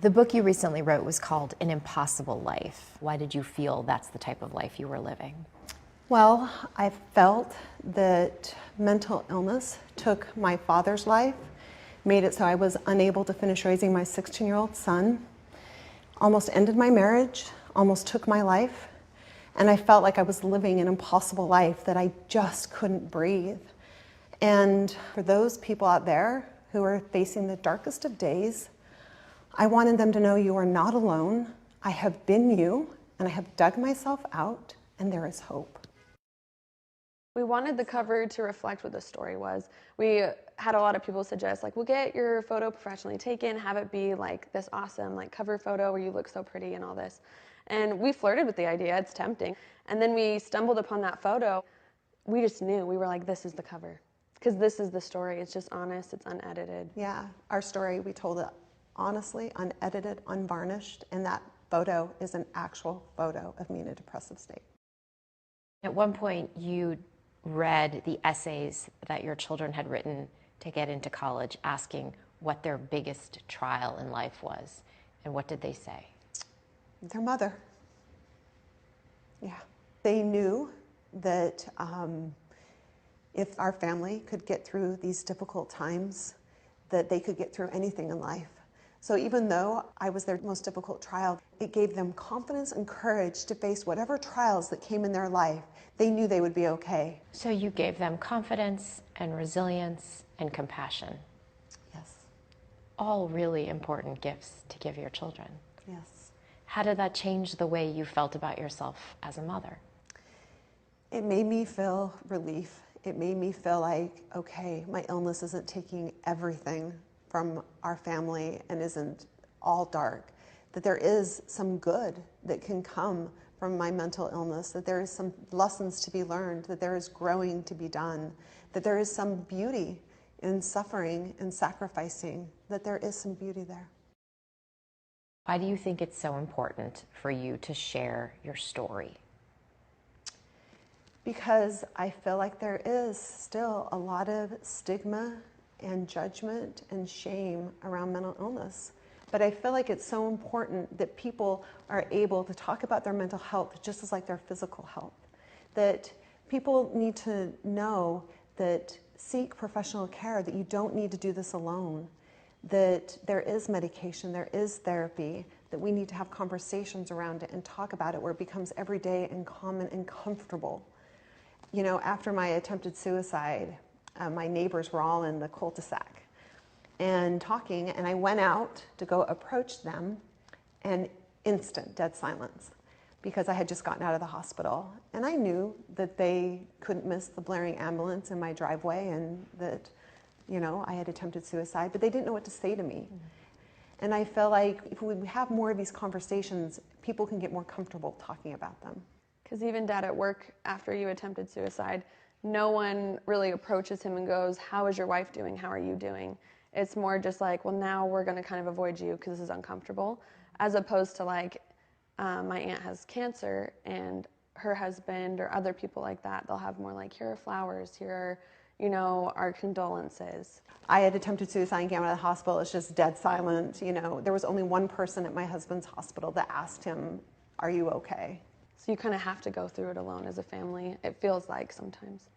The book you recently wrote was called An Impossible Life. Why did you feel that's the type of life you were living? Well, I felt that mental illness took my father's life, made it so I was unable to finish raising my 16-year-old son, almost ended my marriage, almost took my life, and I felt like I was living an impossible life, that I just couldn't breathe. And for those people out there who are facing the darkest of days, I wanted them to know you are not alone. I have been you, and I have dug myself out, and there is hope. We wanted the cover to reflect what the story was. We had a lot of people suggest, like, we'll get your photo professionally taken, have it be like this awesome like cover photo where you look so pretty and all this. And we flirted with the idea, it's tempting. And then we stumbled upon that photo. We just knew, we were like, this is the cover. Because this is the story, it's just honest, it's unedited. Yeah, our story, we told it honestly, unedited, unvarnished, and that photo is an actual photo of me in a depressive state. At one point, you read the essays that your children had written to get into college, asking what their biggest trial in life was. And what did they say? Their mother. Yeah. They knew that if our family could get through these difficult times, that they could get through anything in life. So even though I was their most difficult trial, it gave them confidence and courage to face whatever trials that came in their life. They knew they would be okay. So you gave them confidence and resilience and compassion. Yes. All really important gifts to give your children. Yes. How did that change the way you felt about yourself as a mother? It made me feel relief. It made me feel like, okay, my illness isn't taking everything from our family and isn't all dark, that there is some good that can come from my mental illness, that there is some lessons to be learned, that there is growing to be done, that there is some beauty in suffering and sacrificing, that there is some beauty there. Why do you think it's so important for you to share your story? Because I feel like there is still a lot of stigma and judgment and shame around mental illness. But I feel like it's so important that people are able to talk about their mental health just as like their physical health. That people need to know that seek professional care, that you don't need to do this alone, that there is medication, there is therapy, that we need to have conversations around it and talk about it where it becomes everyday and common and comfortable. You know, after my attempted suicide, my neighbors were all in the cul-de-sac and talking, and I went out to go approach them, and instant dead silence, because I had just gotten out of the hospital. And I knew that they couldn't miss the blaring ambulance in my driveway and that, you know, I had attempted suicide, but they didn't know what to say to me. Mm-hmm. And I feel like if we have more of these conversations, people can get more comfortable talking about them. Because even Dad at work, after you attempted suicide, no one really approaches him and goes, how is your wife doing? How are you doing? It's more just like, well, now we're going to kind of avoid you because this is uncomfortable, as opposed to like, my aunt has cancer and her husband or other people like that, they'll have more like, here are flowers, here are, you know, our condolences. I had attempted suicide and came out of the hospital. It's just dead silent. You know, there was only one person at my husband's hospital that asked him, are you okay? So you kind of have to go through it alone as a family, it feels like sometimes.